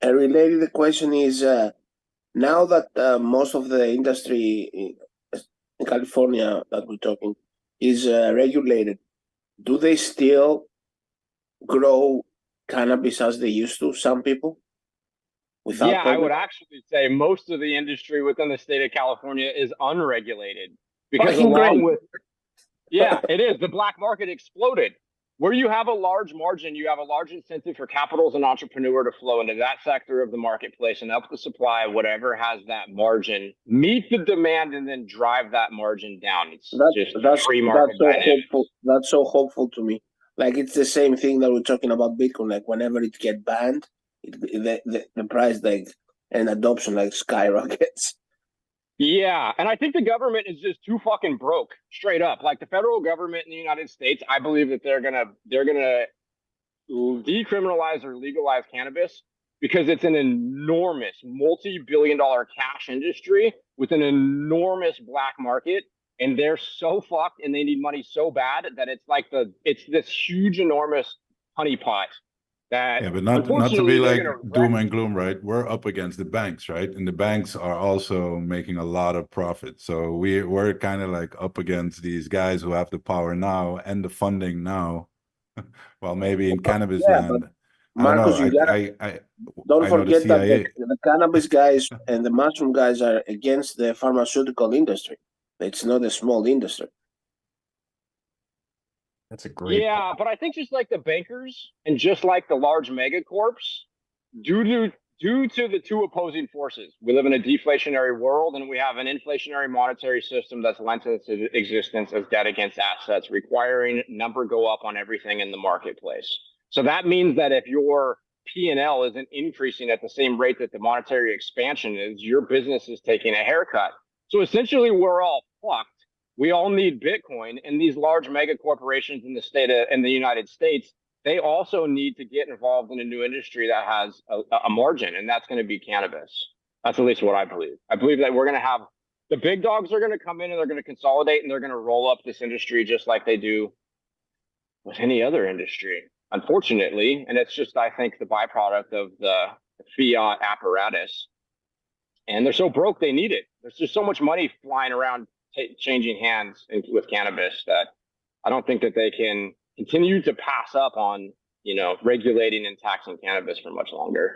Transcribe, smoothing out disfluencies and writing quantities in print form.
A related question is now that most of the industry in California that we're talking is regulated, do they still grow cannabis as they used to? Some people without Yeah, I would permit? actually say most of the industry within the state of California is unregulated because Fucking along great. with, yeah, it is. The black market exploded. Where you have a large margin, you have a large incentive for capital as an entrepreneur to flow into that sector of the marketplace and up the supply, whatever has that margin, meet the demand and then drive that margin down. It's That just that's free that's market so dynamics. hopeful. That's so hopeful to me. Like it's the same thing that we're talking about Bitcoin. Like whenever it get banned, the price like and adoption like skyrockets. Yeah, and I think the government is just too fucking broke, straight up. Like the federal government in the United States, I believe that they're gonna decriminalize or legalize cannabis because it's an enormous multi-billion-dollar cash industry with an enormous black market, and they're so fucked and they need money so bad that it's this huge enormous honeypot that Yeah, but not to be unfortunately they're like gonna wreck. doom and gloom, right? We're up against the banks, right? And the banks are also making a lot of profit. So we're kind of like up against these guys who have the power now and the funding now. Well, maybe in cannabis Yeah, but land, I don't know. Marcos, you gotta don't I know the forget that CIA. the cannabis guys and the mushroom guys are against the pharmaceutical industry. It's not a small industry. That's a great point. Yeah, but I think just like the bankers and just like the large megacorps, due to due to the two opposing forces, we live in a deflationary world and we have an inflationary monetary system that's lent into existence as debt against assets, requiring number go up on everything in the marketplace. So that means that if your P&L isn't increasing at the same rate that the monetary expansion is, your business is taking a haircut. So essentially, we're all fucked. We all need Bitcoin, and these large mega corporations in the United States, they also need to get involved in a new industry that has a margin, and that's going to be cannabis. That's at least what I believe. I believe that we're going to have the big dogs are going to come in and they're going to consolidate and they're going to roll up this industry just like they do with any other industry, unfortunately. And it's just, I think, the byproduct of the fiat apparatus. And they're so broke, they need it. There's just so much money flying around changing hands with cannabis that I don't think that they can continue to pass up on, regulating and taxing cannabis for much longer.